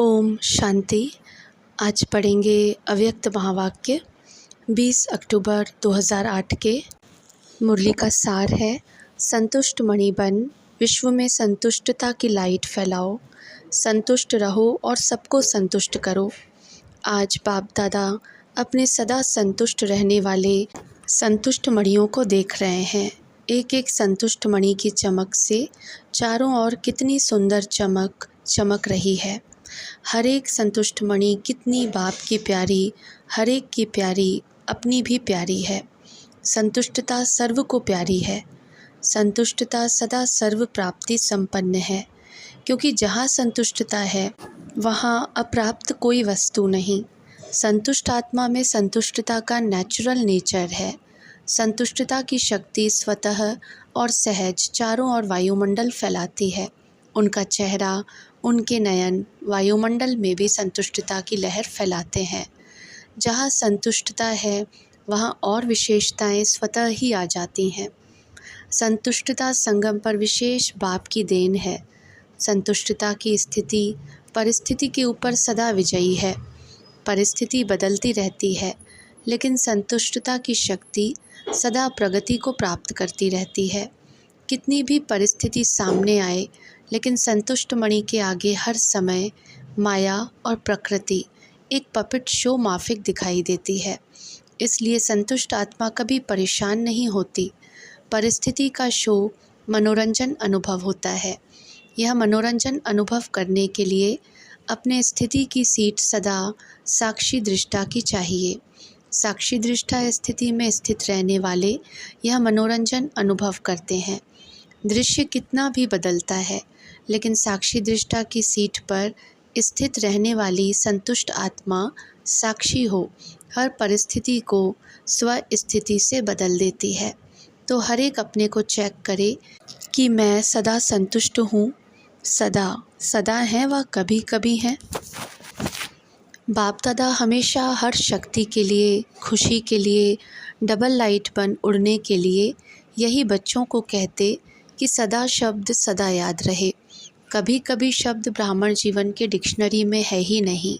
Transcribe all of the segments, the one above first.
ओम शांति। आज पढ़ेंगे अव्यक्त महावाक्य 20 अक्टूबर 2008 के। मुरली का सार है, संतुष्ट मणि बन विश्व में संतुष्टता की लाइट फैलाओ, संतुष्ट रहो और सबको संतुष्ट करो। आज बाप दादा अपने सदा संतुष्ट रहने वाले संतुष्ट मणियों को देख रहे हैं। एक एक संतुष्ट मणि की चमक से चारों ओर कितनी सुंदर चमक चमक रही है। हर एक संतुष्ट मणि कितनी बाप की प्यारी, हर एक की प्यारी, अपनी भी प्यारी है। संतुष्टता सर्व को प्यारी है। संतुष्टता सदा सर्व प्राप्ति संपन्न है, क्योंकि जहाँ संतुष्टता है वहाँ अप्राप्त कोई वस्तु नहीं। संतुष्ट आत्मा में संतुष्टता का नेचुरल नेचर है। संतुष्टता की शक्ति स्वतः और सहज चारों ओर वायुमंडल फैलाती है। उनका चेहरा, उनके नयन वायुमंडल में भी संतुष्टता की लहर फैलाते हैं। जहाँ संतुष्टता है वहाँ और विशेषताएं स्वतः ही आ जाती हैं। संतुष्टता संगम पर विशेष बाप की देन है। संतुष्टता की स्थिति परिस्थिति के ऊपर सदा विजयी है। परिस्थिति बदलती रहती है, लेकिन संतुष्टता की शक्ति सदा प्रगति को प्राप्त करती रहती है। कितनी भी परिस्थिति सामने आए, लेकिन संतुष्ट मणि के आगे हर समय माया और प्रकृति एक पपेट शो माफिक दिखाई देती है। इसलिए संतुष्ट आत्मा कभी परेशान नहीं होती। परिस्थिति का शो मनोरंजन अनुभव होता है। यह मनोरंजन अनुभव करने के लिए अपने स्थिति की सीट सदा साक्षी दृष्टा की चाहिए। साक्षी दृष्टा स्थिति में स्थित रहने वाले यह मनोरंजन अनुभव करते हैं। दृश्य कितना भी बदलता है, लेकिन साक्षी दृष्टा की सीट पर स्थित रहने वाली संतुष्ट आत्मा साक्षी हो हर परिस्थिति को स्व स्थिति से बदल देती है। तो हर एक अपने को चेक करे कि मैं सदा संतुष्ट हूँ, सदा है व कभी कभी है। बाप दादा हमेशा हर शक्ति के लिए, खुशी के लिए, डबल लाइट बन उड़ने के लिए यही बच्चों को कहते कि सदा शब्द सदा याद रहे। कभी कभी शब्द ब्राह्मण जीवन के डिक्शनरी में है ही नहीं,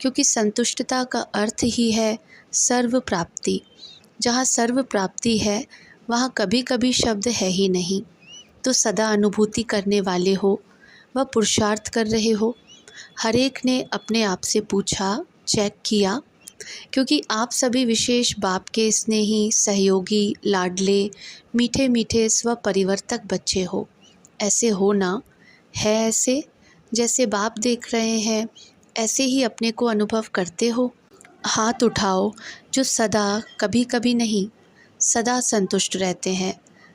क्योंकि संतुष्टता का अर्थ ही है सर्व प्राप्ति। जहाँ सर्व प्राप्ति है वहाँ कभी कभी शब्द है ही नहीं। तो सदा अनुभूति करने वाले हो व पुरुषार्थ कर रहे हो। हर एक ने अपने आप से पूछा, चेक किया, क्योंकि आप सभी विशेष बाप के स्नेही, सहयोगी, लाडले, मीठे मीठे स्व परिवर्तक बच्चे हो। ऐसे हो ना? है ऐसे? जैसे बाप देख रहे हैं ऐसे ही अपने को अनुभव करते हो? हाथ उठाओ जो सदा, कभी कभी नहीं, सदा संतुष्ट रहते हैं।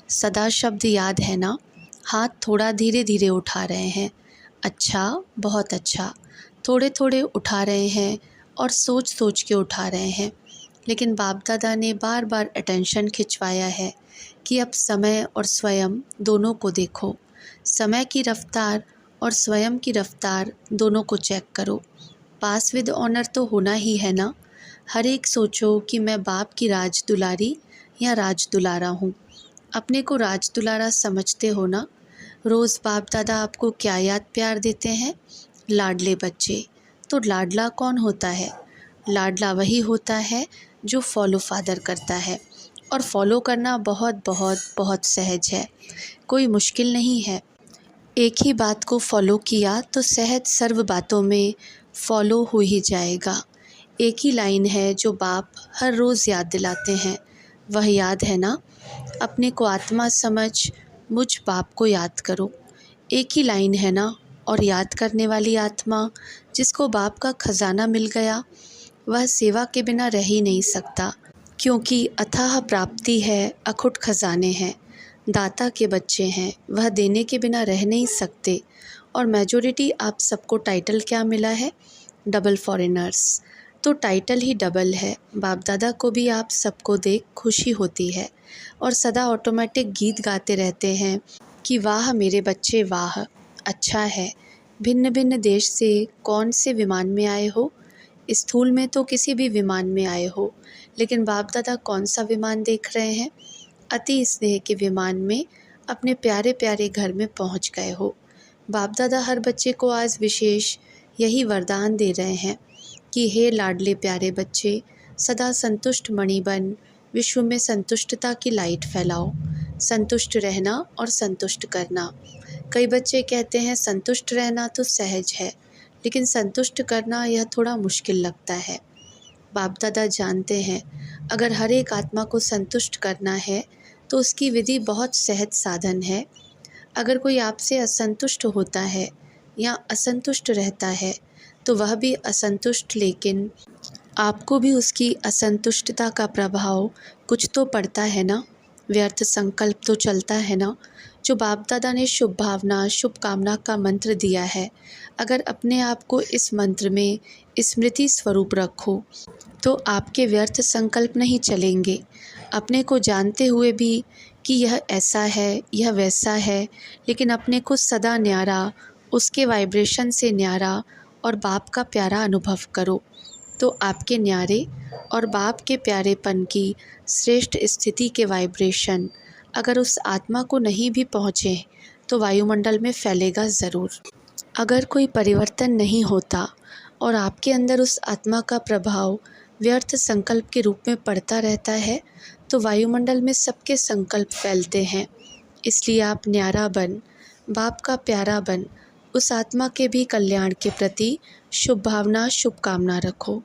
सदा शब्द याद है ना? हाथ थोड़ा धीरे धीरे उठा रहे हैं। अच्छा, बहुत अच्छा। थोड़े थोड़े उठा रहे हैं और सोच सोच के उठा रहे हैं। लेकिन बाप दादा ने बार बार अटेंशन खिंचवाया है कि अब समय और स्वयं दोनों को देखो। समय की रफ्तार और स्वयं की रफ्तार दोनों को चेक करो। पास विद ऑनर तो होना ही है ना। हर एक सोचो कि मैं बाप की राज दुलारी या राज दुलारा हूँ। अपने को राज दुलारा समझते हो ना। रोज़ बाप दादा आपको क्या याद प्यार देते हैं? लाडले बच्चे। तो लाडला कौन होता है? लाडला वही होता है जो फॉलो फादर करता है। और फॉलो करना बहुत बहुत बहुत सहज है, कोई मुश्किल नहीं है। एक ही बात को फॉलो किया तो सहज सर्व बातों में फॉलो हो ही जाएगा। एक ही लाइन है जो बाप हर रोज़ याद दिलाते हैं, वह याद है ना? अपने को आत्मा समझ मुझ बाप को याद करो। एक ही लाइन है ना? और याद करने वाली आत्मा जिसको बाप का खजाना मिल गया, वह सेवा के बिना रह ही नहीं सकता, क्योंकि अथाह प्राप्ति है, अखुट खजाने हैं, दाता के बच्चे हैं, वह देने के बिना रह नहीं सकते। और मेजॉरिटी आप सबको टाइटल क्या मिला है? Double foreigners. तो टाइटल ही डबल है। बाप दादा को भी आप सबको देख खुशी होती है और सदा ऑटोमेटिक गीत गाते रहते हैं कि वाह मेरे बच्चे वाह, अच्छा है। भिन्न भिन्न देश से कौन से विमान में आए हो? स्थूल में तो किसी भी विमान में आए हो, लेकिन बाप दादा कौन सा विमान देख रहे हैं? अति स्नेह के विमान में अपने प्यारे प्यारे घर में पहुंच गए हो। बाप दादा हर बच्चे को आज विशेष यही वरदान दे रहे हैं कि हे लाडले प्यारे बच्चे, सदा संतुष्ट मणि बन विश्व में संतुष्टता की लाइट फैलाओ। संतुष्ट रहना और संतुष्ट करना। कई बच्चे कहते हैं संतुष्ट रहना तो सहज है, लेकिन संतुष्ट करना यह थोड़ा मुश्किल लगता है। बाप दादा जानते हैं, अगर हर एक आत्मा को संतुष्ट करना है तो उसकी विधि बहुत सहज साधन है। अगर कोई आपसे असंतुष्ट होता है या असंतुष्ट रहता है तो वह भी असंतुष्ट, लेकिन आपको भी उसकी असंतुष्टता का प्रभाव कुछ तो पड़ता है ना। व्यर्थ संकल्प तो चलता है ना। जो बाप दादा ने शुभ भावना शुभ कामना का मंत्र दिया है, अगर अपने आप को इस मंत्र में स्मृति स्वरूप रखो तो आपके व्यर्थ संकल्प नहीं चलेंगे। अपने को जानते हुए भी कि यह ऐसा है, यह वैसा है, लेकिन अपने को सदा न्यारा, उसके वाइब्रेशन से न्यारा और बाप का प्यारा अनुभव करो, तो आपके न्यारे और बाप के प्यारेपन की श्रेष्ठ स्थिति के वाइब्रेशन अगर उस आत्मा को नहीं भी पहुँचे तो वायुमंडल में फैलेगा ज़रूर। अगर कोई परिवर्तन नहीं होता और आपके अंदर उस आत्मा का प्रभाव व्यर्थ संकल्प के रूप में पड़ता रहता है तो वायुमंडल में सबके संकल्प फैलते हैं। इसलिए आप न्यारा बन, बाप का प्यारा बन, उस आत्मा के भी कल्याण के प्रति शुभ भावना शुभ कामना रखो।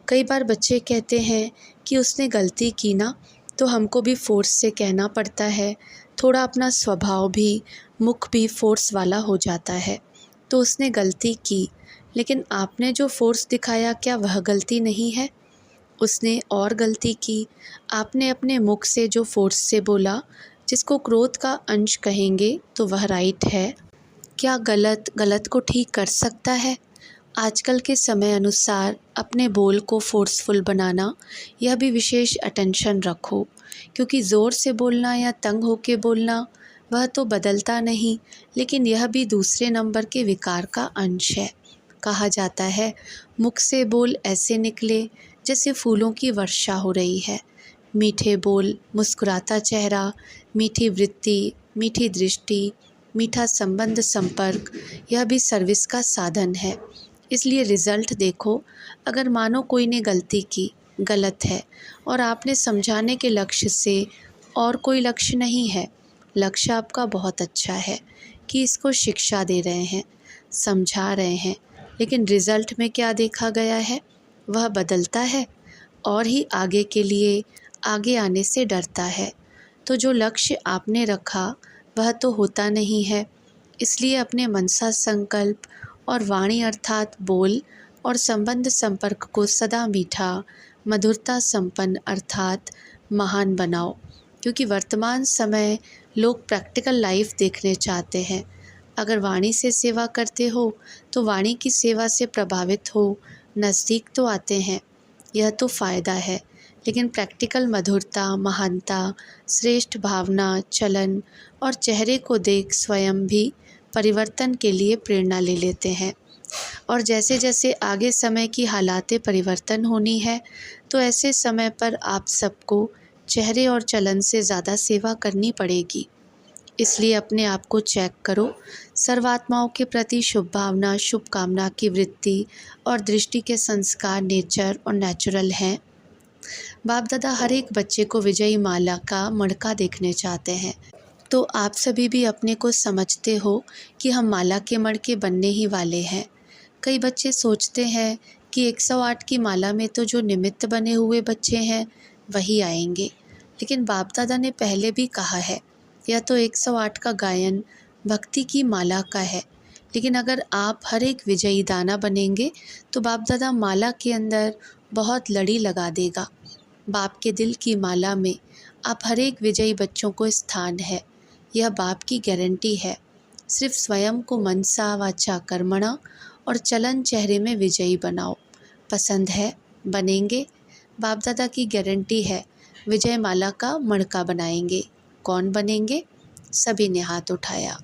कई बार बच्चे कहते हैं कि उसने गलती की ना, तो हमको भी फोर्स से कहना पड़ता है, थोड़ा अपना स्वभाव भी, मुख भी फोर्स वाला हो जाता है। तो उसने गलती की, लेकिन आपने जो फोर्स दिखाया क्या वह गलती नहीं है? उसने और गलती की, आपने अपने मुख से जो फोर्स से बोला, जिसको क्रोध का अंश कहेंगे, तो वह राइट है। क्या गलत गलत को ठीक कर सकता है? आजकल के समय अनुसार अपने बोल को फोर्सफुल बनाना, यह भी विशेष अटेंशन रखो, क्योंकि ज़ोर से बोलना या तंग होके बोलना वह तो बदलता नहीं, लेकिन यह भी दूसरे नंबर के विकार का अंश है। कहा जाता है, मुख से बोल ऐसे निकले जैसे फूलों की वर्षा हो रही है। मीठे बोल, मुस्कुराता चेहरा, मीठी वृत्ति, मीठी दृष्टि, मीठा संबंध संपर्क, यह भी सर्विस का साधन है। इसलिए रिज़ल्ट देखो। अगर मानो कोई ने गलती की, गलत है, और आपने समझाने के लक्ष्य से, और कोई लक्ष्य नहीं है, लक्ष्य आपका बहुत अच्छा है कि इसको शिक्षा दे रहे हैं, समझा रहे हैं, लेकिन रिज़ल्ट में क्या देखा गया है, वह बदलता है और ही आगे के लिए आगे आने से डरता है। तो जो लक्ष्य आपने रखा वह तो होता नहीं है। इसलिए अपने मनसा संकल्प और वाणी अर्थात बोल और संबंध संपर्क को सदा मीठा, मधुरता संपन्न अर्थात महान बनाओ, क्योंकि वर्तमान समय लोग प्रैक्टिकल लाइफ देखने चाहते हैं। अगर वाणी से सेवा करते हो तो वाणी की सेवा से प्रभावित हो, नज़दीक तो आते हैं, यह तो फ़ायदा है, लेकिन प्रैक्टिकल मधुरता, महानता, श्रेष्ठ भावना, चलन और चेहरे को देख स्वयं भी परिवर्तन के लिए प्रेरणा ले लेते हैं। और जैसे जैसे आगे समय की हालातें परिवर्तन होनी है, तो ऐसे समय पर आप सबको चेहरे और चलन से ज़्यादा सेवा करनी पड़ेगी। इसलिए अपने आप को चेक करो। सर्वात्माओं के प्रति शुभ भावना शुभ कामना की वृत्ति और दृष्टि के संस्कार नेचर और नेचुरल हैं। बाप दादा हर एक बच्चे को विजयी माला का मणका देखने चाहते हैं, तो आप सभी भी अपने को समझते हो कि हम माला के मणके बनने ही वाले हैं। कई बच्चे सोचते हैं कि 108 की माला में तो जो निमित्त बने हुए बच्चे हैं वही आएंगे, लेकिन बाप दादा ने पहले भी कहा है, यह तो 108 का गायन भक्ति की माला का है, लेकिन अगर आप हर एक विजयी दाना बनेंगे तो बाप दादा माला के अंदर बहुत लड़ी लगा देगा। बाप के दिल की माला में आप हर एक विजयी बच्चों को स्थान है, यह बाप की गारंटी है। सिर्फ स्वयं को मनसा वाचा कर्मणा और चलन चेहरे में विजयी बनाओ। पसंद है, बनेंगे। बाप दादा की गारंटी है, विजय माला का मणका बनाएंगे। कौन बनेंगे? सभी ने हाथ उठाया।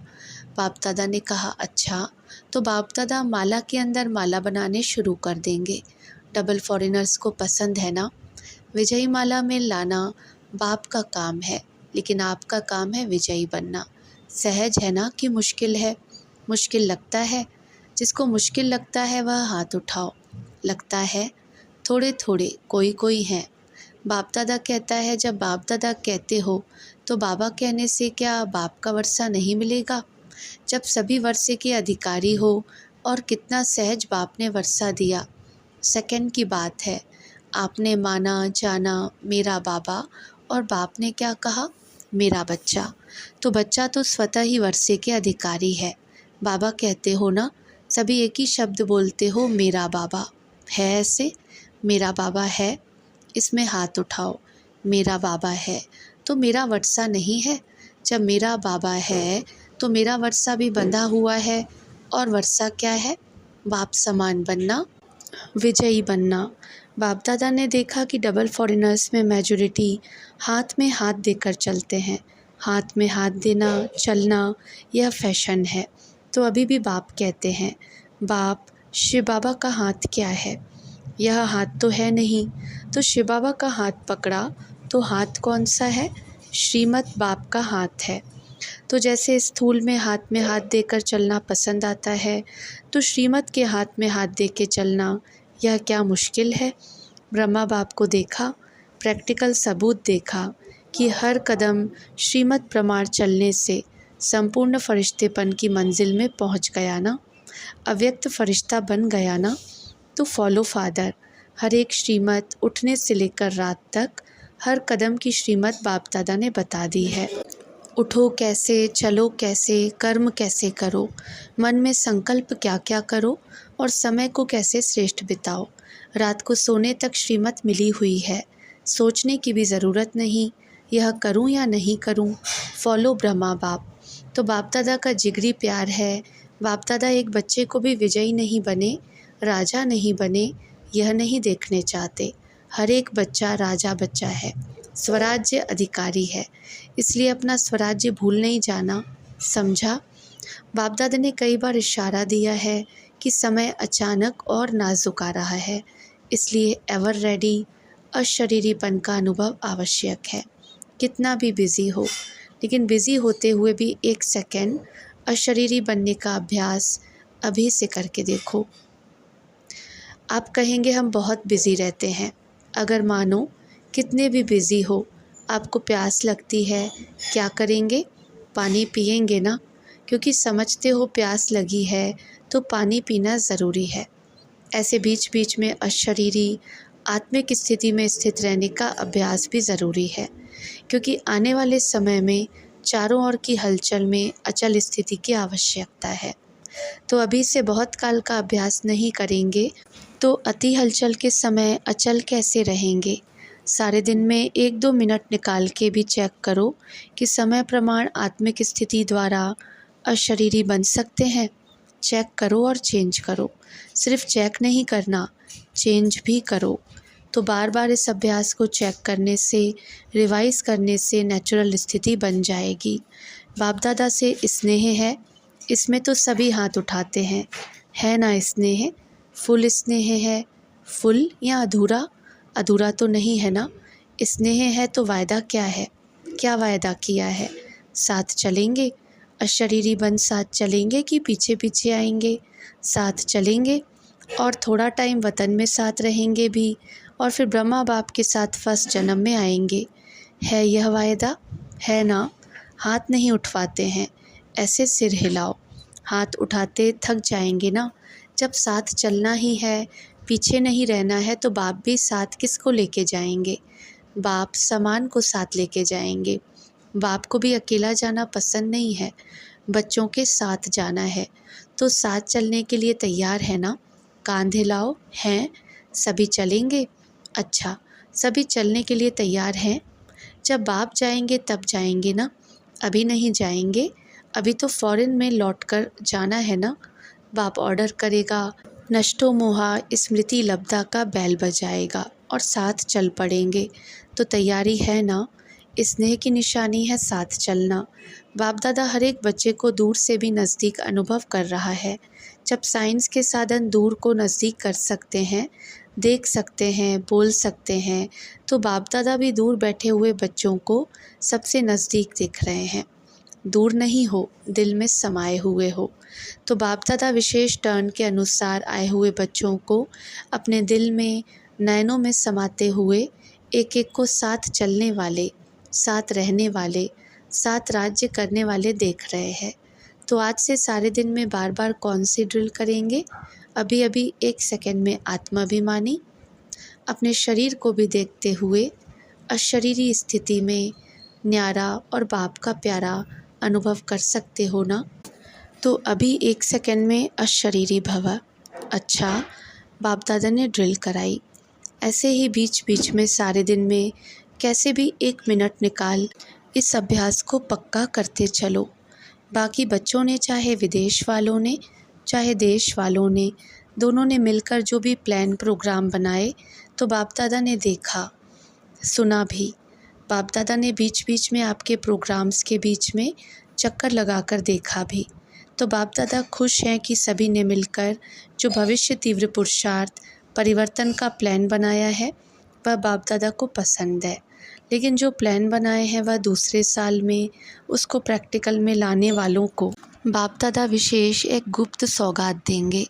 बाप दादा ने कहा, अच्छा, तो बाप दादा माला के अंदर माला बनाने शुरू कर देंगे। डबल फॉरेनर्स को पसंद है ना? विजयी माला में लाना बाप का काम है, लेकिन आपका काम है विजयी बनना। सहज है ना कि मुश्किल है? मुश्किल लगता है। जिसको मुश्किल लगता है वह हाथ उठाओ। लगता है थोड़े थोड़े कोई कोई हैं। बाप दादा कहता है, जब बाप दादा कहते हो तो बाबा कहने से क्या बाप का वर्षा नहीं मिलेगा? जब सभी वर्षे के अधिकारी हो और कितना सहज बाप ने वर्षा दिया। सेकंड की बात है, आपने माना जाना मेरा बाबा, और बाप ने क्या कहा? मेरा बच्चा। तो बच्चा तो स्वतः ही वर्षे के अधिकारी है। बाबा कहते हो ना, सभी एक ही शब्द बोलते हो, मेरा बाबा। है ऐसे? मेरा बाबा है, इसमें हाथ उठाओ। मेरा बाबा है तो मेरा वर्षा नहीं है? जब मेरा बाबा है तो मेरा वर्षा भी बंधा हुआ है। और वर्षा क्या है? बाप समान बनना, विजयी बनना। बाप दादा ने देखा कि डबल फॉरेनर्स में मेजॉरिटी हाथ में हाथ देकर चलते हैं। हाथ में हाथ देना, चलना, यह फैशन है। तो अभी भी बाप कहते हैं, बाप शिव बाबा का हाथ क्या है? यह हाथ तो है नहीं। तो शिव बाबा का हाथ पकड़ा तो हाथ कौन सा है? श्रीमत बाप का हाथ है। तो जैसे स्थूल में हाथ देकर चलना पसंद आता है, तो श्रीमत के हाथ में हाथ दे के चलना यह क्या मुश्किल है? ब्रह्मा बाप को देखा, प्रैक्टिकल सबूत देखा कि हर कदम श्रीमत प्रमाण चलने से संपूर्ण फरिश्तेपन की मंजिल में पहुंच गया ना, अव्यक्त फरिश्ता बन गया ना। तो फॉलो फादर, हर एक श्रीमत उठने से लेकर रात तक हर कदम की श्रीमत बाप दादा ने बता दी है। उठो कैसे, चलो कैसे, कर्म कैसे करो, मन में संकल्प क्या क्या करो, और समय को कैसे श्रेष्ठ बिताओ। रात को सोने तक श्रीमत मिली हुई है, सोचने की भी ज़रूरत नहीं, यह करूं या नहीं करूं। फॉलो ब्रह्मा बाप। तो बाप दादा का जिगरी प्यार है। बाप दादा एक बच्चे को भी विजयी नहीं बने, राजा नहीं बने, यह नहीं देखने चाहते। हर एक बच्चा राजा बच्चा है, स्वराज्य अधिकारी है, इसलिए अपना स्वराज्य भूल नहीं जाना। समझा? बाप दादा ने कई बार इशारा दिया है कि समय अचानक और नाजुक आ रहा है, इसलिए एवर रेडी, अशरीरीपन का अनुभव आवश्यक है। कितना भी बिजी हो, लेकिन बिजी होते हुए भी एक सेकंड अशरीरी बनने का अभ्यास अभी से करके देखो। आप कहेंगे हम बहुत बिजी रहते हैं। अगर मानो कितने भी बिजी हो, आपको प्यास लगती है, क्या करेंगे? पानी पिएंगे ना, क्योंकि समझते हो प्यास लगी है तो पानी पीना ज़रूरी है। ऐसे बीच बीच में अशरीरी आत्मिक स्थिति में स्थित रहने का अभ्यास भी ज़रूरी है, क्योंकि आने वाले समय में चारों ओर की हलचल में अचल स्थिति की आवश्यकता है। तो अभी से बहुत काल का अभ्यास नहीं करेंगे तो अति हलचल के समय अचल कैसे रहेंगे? सारे दिन में 1-2 मिनट निकाल के भी चेक करो कि समय प्रमाण आत्मिक स्थिति द्वारा अशरीरी बन सकते हैं। चेक करो और चेंज करो। सिर्फ चेक नहीं करना, चेंज भी करो। तो बार बार इस अभ्यास को चेक करने से, रिवाइज करने से नेचुरल स्थिति बन जाएगी। बाप दादा से स्नेह है, इसमें तो सभी हाथ उठाते हैं। है ना स्नेह? फुल स्नेह है। फुल या अधूरा? अधूरा तो नहीं है ना। स्नेह है तो वायदा क्या है? क्या वायदा किया है? साथ चलेंगे, अशरीरी बन साथ चलेंगे कि पीछे पीछे आएंगे? साथ चलेंगे, और थोड़ा टाइम वतन में साथ रहेंगे भी, और फिर ब्रह्मा बाप के साथ फर्स्ट जन्म में आएंगे। है यह वायदा? है ना। हाथ नहीं उठवाते हैं, ऐसे सिर हिलाओ। हाथ उठाते थक जाएंगे ना। जब साथ चलना ही है, पीछे नहीं रहना है, तो बाप भी साथ किसको लेके जाएंगे? बाप समान को साथ लेके जाएंगे। बाप को भी अकेला जाना पसंद नहीं है, बच्चों के साथ जाना है। तो साथ चलने के लिए तैयार है ना? कांध हिलाओ। हैं? सभी चलेंगे? अच्छा, सभी चलने के लिए तैयार हैं? जब बाप जाएंगे तब जाएंगे ना, अभी नहीं जाएंगे। अभी तो फॉरेन में लौटकर जाना है ना। बाप ऑर्डर करेगा, नष्टो मोहा स्मृति लब्धा का बैल बजाएगा और साथ चल पड़ेंगे। तो तैयारी है ना? स्नेह की निशानी है साथ चलना। बाप दादा हर एक बच्चे को दूर से भी नज़दीक अनुभव कर रहा है। जब साइंस के साधन दूर को नज़दीक कर सकते हैं, देख सकते हैं, बोल सकते हैं, तो बाप दादा भी दूर बैठे हुए बच्चों को सबसे नज़दीक देख रहे हैं। दूर नहीं हो, दिल में समाये हुए हो। तो बाप दादा विशेष टर्न के अनुसार आए हुए बच्चों को अपने दिल में, नयनों में समाते हुए एक एक को साथ चलने वाले, साथ रहने वाले, साथ राज्य करने वाले देख रहे हैं। तो आज से सारे दिन में बार बार कौन सी ड्रिल करेंगे? अभी अभी 1 सेकंड में आत्माभिमानी, अपने शरीर को भी देखते हुए अशरीरी स्थिति में न्यारा और बाप का प्यारा अनुभव कर सकते हो ना? तो अभी 1 सेकंड में अशरीरी भव। अच्छा, बाप दादा ने ड्रिल कराई। ऐसे ही बीच बीच में सारे दिन में कैसे भी 1 मिनट निकाल इस अभ्यास को पक्का करते चलो। बाकी बच्चों ने, चाहे विदेश वालों ने, चाहे देश वालों ने, दोनों ने मिलकर जो भी प्लान प्रोग्राम बनाए, तो बाप दादा ने देखा, सुना भी। बाप दादा ने बीच बीच में आपके प्रोग्राम्स के बीच में चक्कर लगाकर देखा भी। तो बाप दादा खुश हैं कि सभी ने मिलकर जो भविष्य तीव्र पुरुषार्थ परिवर्तन का प्लान बनाया है वह बाप दादा को पसंद है। लेकिन जो प्लान बनाए हैं वह दूसरे साल में उसको प्रैक्टिकल में लाने वालों को बाप दादा विशेष एक गुप्त सौगात देंगे।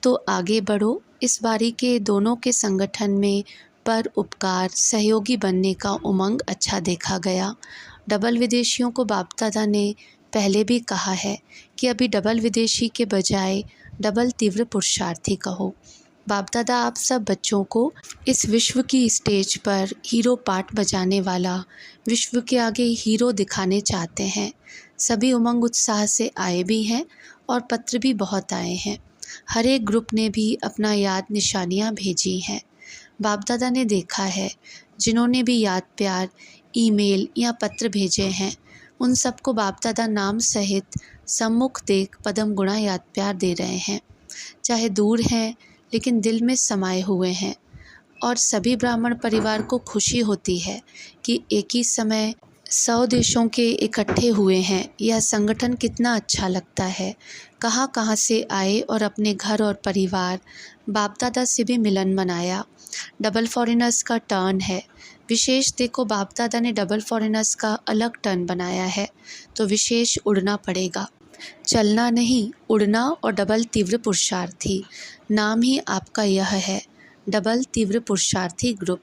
तो आगे बढ़ो। इस बारी के दोनों के संगठन में पर उपकार सहयोगी बनने का उमंग अच्छा देखा गया। डबल विदेशियों को बाप दादा ने पहले भी कहा है कि अभी डबल विदेशी के बजाय डबल तीव्र पुरुषार्थी कहो। बाप दादा आप सब बच्चों को इस विश्व की स्टेज पर हीरो पार्ट बजाने वाला, विश्व के आगे हीरो दिखाने चाहते हैं। सभी उमंग उत्साह से आए भी हैं और पत्र भी बहुत आए हैं। हर एक ग्रुप ने भी अपना याद निशानियाँ भेजी हैं। बाप दादा ने देखा है जिन्होंने भी याद प्यार ईमेल या पत्र भेजे हैं उन सबको बाप दादा नाम सहित सम्मुख देख पदम गुणा याद प्यार दे रहे हैं। चाहे दूर हैं लेकिन दिल में समाये हुए हैं। और सभी ब्राह्मण परिवार को खुशी होती है कि एक ही समय 100 देशों के इकट्ठे हुए हैं। यह संगठन कितना अच्छा लगता है। कहाँ कहाँ से आए और अपने घर और परिवार बाप दादा से भी मिलन मनाया। डबल फॉरेनर्स का टर्न है। विशेष देखो बाप दादा ने डबल फॉरेनर्स का अलग टर्न बनाया है तो विशेष उड़ना पड़ेगा, चलना नहीं, उड़ना। और डबल तीव्र पुरुषार्थी नाम ही आपका यह है, डबल तीव्र पुरुषार्थी ग्रुप।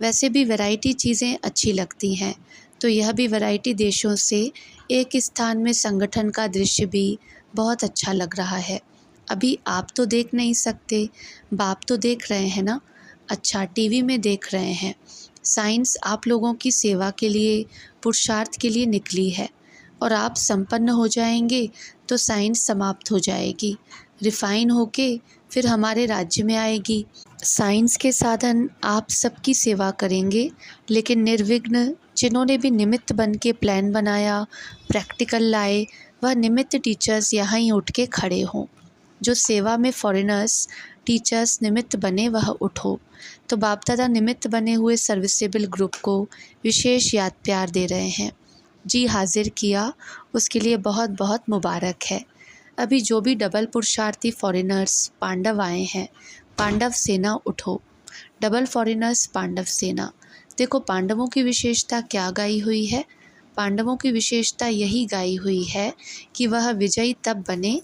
वैसे भी वैरायटी चीज़ें अच्छी लगती हैं तो यह भी वैरायटी देशों से एक स्थान में संगठन का दृश्य भी बहुत अच्छा लग रहा है। अभी आप तो देख नहीं सकते, बाप तो देख रहे हैं ना। अच्छा, टीवी में देख रहे हैं। साइंस आप लोगों की सेवा के लिए, पुरुषार्थ के लिए निकली है और आप संपन्न हो जाएंगे तो साइंस समाप्त हो जाएगी, रिफाइन होके फिर हमारे राज्य में आएगी। साइंस के साधन आप सबकी सेवा करेंगे लेकिन निर्विघ्न। जिन्होंने भी निमित्त बन के प्लान बनाया, प्रैक्टिकल लाए, वह निमित्त टीचर्स यहाँ ही उठ के खड़े हों। जो सेवा में फॉरेनर्स टीचर्स निमित्त बने वह उठो। तो बाप दादा निमित्त बने हुए सर्विसेबल ग्रुप को विशेष याद प्यार दे रहे हैं। जी हाजिर किया, उसके लिए बहुत बहुत मुबारक है। अभी जो भी डबल पुरुषार्थी फॉरेनर्स पांडव आए हैं, पांडव सेना उठो। डबल फॉरेनर्स पांडव सेना। देखो पांडवों की विशेषता क्या गाई हुई है। पांडवों की विशेषता यही गाई हुई है कि वह विजयी तब बने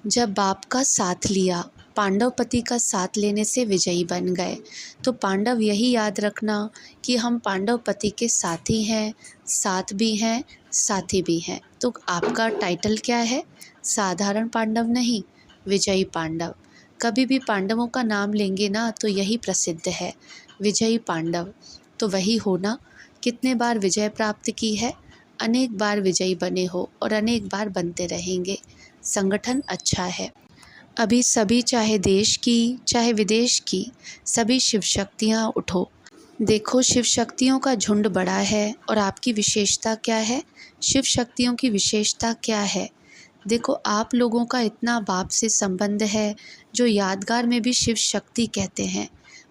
जब बाप का साथ लिया। पांडवपति का साथ लेने से विजयी बन गए। तो पांडव यही याद रखना कि हम पांडवपति के साथी हैं, साथ भी हैं, साथी भी हैं। तो आपका टाइटल क्या है? साधारण पांडव नहीं, विजयी पांडव। कभी भी पांडवों का नाम लेंगे ना तो यही प्रसिद्ध है, विजयी पांडव। तो वही हो ना। कितने बार विजय प्राप्त की है, अनेक बार विजयी बने हो और अनेक बार बनते रहेंगे। संगठन अच्छा है। अभी सभी, चाहे देश की चाहे विदेश की, सभी शिव शक्तियाँ उठो। देखो शिव शक्तियों का झुंड बड़ा है और आपकी विशेषता क्या है? शिव शक्तियों की विशेषता क्या है? देखो आप लोगों का इतना बाप से संबंध है जो यादगार में भी शिव शक्ति कहते हैं।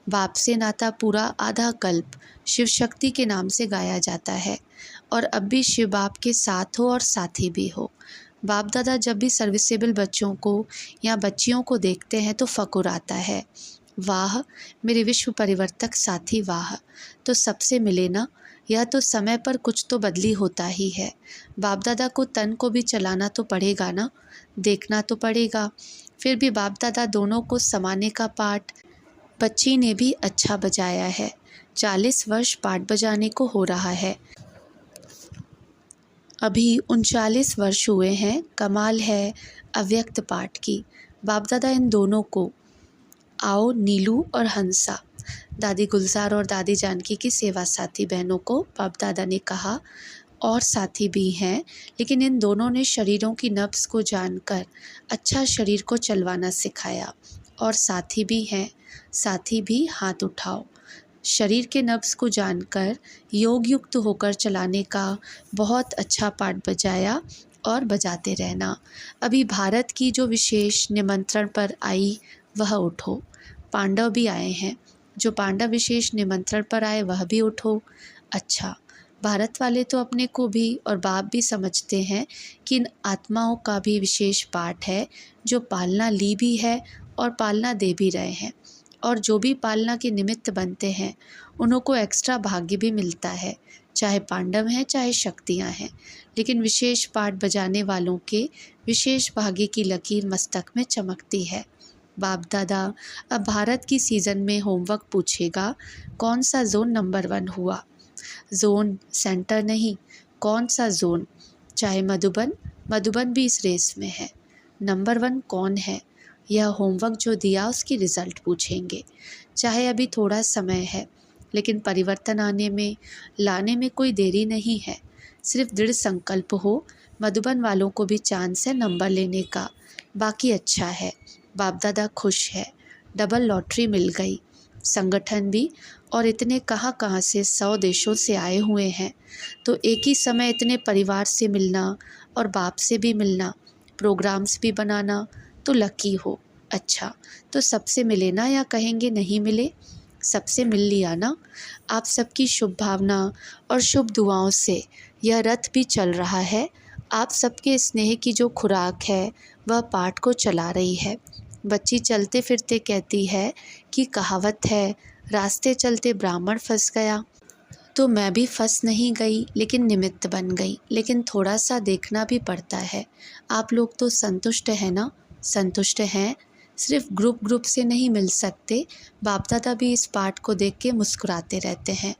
बाप से नाता पूरा आधा कल्प शिव शक्ति के नाम से गाया जाता है। और अब भी शिव बाप के साथ हो और साथी भी हो। बाप दादा जब भी सर्विसेबल बच्चों को या बच्चियों को देखते हैं तो फ़क्र आता है। वाह मेरे विश्व परिवर्तक साथी वाह, तो सबसे मिले ना, यह तो समय पर कुछ तो बदली होता ही है। बाप दादा को तन को भी चलाना तो पड़ेगा ना, देखना तो पड़ेगा। फिर भी बाप दादा दोनों को समाने का पाठ बच्ची ने भी अच्छा बजाया है। 40 वर्ष पाठ बजाने को हो रहा है, अभी 39 वर्ष हुए हैं। कमाल है अव्यक्त पाठ की। बाप दादा इन दोनों को, आओ नीलू और हंसा, दादी गुलजार और दादी जानकी की सेवा साथी बहनों को बाप दादा ने कहा, और साथी भी हैं, लेकिन इन दोनों ने शरीरों की नब्ज़ को जानकर अच्छा शरीर को चलवाना सिखाया। और साथी भी हैं, साथी भी हाथ उठाओ। शरीर के नब्ज़ को जानकर योग युक्त होकर चलाने का बहुत अच्छा पाठ बजाया और बजाते रहना। अभी भारत की जो विशेष निमंत्रण पर आई वह उठो। पांडव भी आए हैं, जो पांडव विशेष निमंत्रण पर आए वह भी उठो। अच्छा, भारत वाले तो अपने को भी और बाप भी समझते हैं कि इन आत्माओं का भी विशेष पाठ है, जो पालना ली भी है और पालना दे भी रहे हैं। और जो भी पालना के निमित्त बनते हैं उन्हों को एक्स्ट्रा भाग्य भी मिलता है, चाहे पांडव हैं चाहे शक्तियाँ हैं, लेकिन विशेष पाठ बजाने वालों के विशेष भाग्य की लकीर मस्तक में चमकती है। बाप दादा अब भारत की सीज़न में होमवर्क पूछेगा, कौन सा जोन नंबर 1 हुआ। जोन सेंटर नहीं, कौन सा जोन, चाहे मधुबन भी इस रेस में है। नंबर 1 कौन है, यह होमवर्क जो दिया उसकी रिज़ल्ट पूछेंगे। चाहे अभी थोड़ा समय है, लेकिन परिवर्तन लाने में कोई देरी नहीं है। सिर्फ दृढ़ संकल्प हो मधुबन वालों को भी चांस से नंबर लेने का, बाकी अच्छा है। बाप दादा खुश है, डबल लॉटरी मिल गई। संगठन भी, और इतने कहाँ से 100 देशों से आए हुए हैं, तो एक ही समय इतने परिवार से मिलना और बाप से भी मिलना, प्रोग्राम्स भी बनाना, तो लकी हो। अच्छा, तो सबसे मिले ना, या कहेंगे नहीं मिले? सबसे मिल लिया ना। आप सबकी शुभ भावना और शुभ दुआओं से यह रथ भी चल रहा है। आप सबके स्नेह की जो खुराक है वह पाठ को चला रही है। बच्ची चलते फिरते कहती है कि कहावत है, रास्ते चलते ब्राह्मण फंस गया, तो मैं भी फंस नहीं गई, लेकिन निमित्त बन गई। लेकिन थोड़ा सा देखना भी पड़ता है। आप लोग तो संतुष्ट हैं ना? संतुष्ट हैं, सिर्फ ग्रुप से नहीं मिल सकते। बाप दादा भी इस पाठ को देख के मुस्कुराते रहते हैं।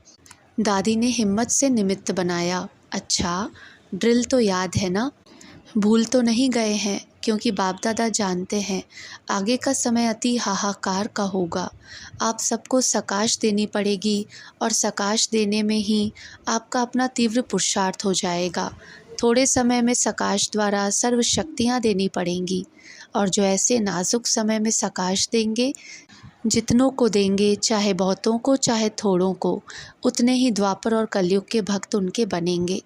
दादी ने हिम्मत से निमित्त बनाया। अच्छा, ड्रिल तो याद है ना? भूल तो नहीं गए हैं, क्योंकि बाप दादा जानते हैं आगे का समय अति हाहाकार का होगा। आप सबको सकाश देनी पड़ेगी, और सकाश देने में ही आपका अपना तीव्र पुरुषार्थ हो जाएगा। थोड़े समय में सकाश द्वारा सर्व शक्तियाँ देनी पड़ेंगी, और जो ऐसे नाजुक समय में सकाश देंगे, जितनों को देंगे, चाहे बहुतों को चाहे थोड़ों को, उतने ही द्वापर और कलयुग के भक्त उनके बनेंगे।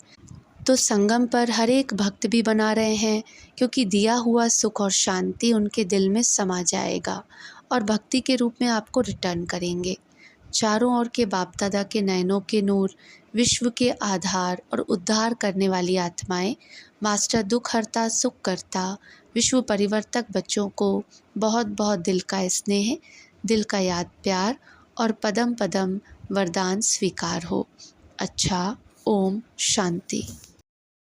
तो संगम पर हर एक भक्त भी बना रहे हैं, क्योंकि दिया हुआ सुख और शांति उनके दिल में समा जाएगा और भक्ति के रूप में आपको रिटर्न करेंगे। चारों ओर के बाप दादा के नयनों के नूर, विश्व के आधार और उद्धार करने वाली आत्माएं, मास्टर दुख हरता सुख करता विश्व परिवर्तक बच्चों को बहुत बहुत दिल का स्नेह, दिल का याद प्यार और पदम पदम वरदान स्वीकार हो। अच्छा, ओम शांति।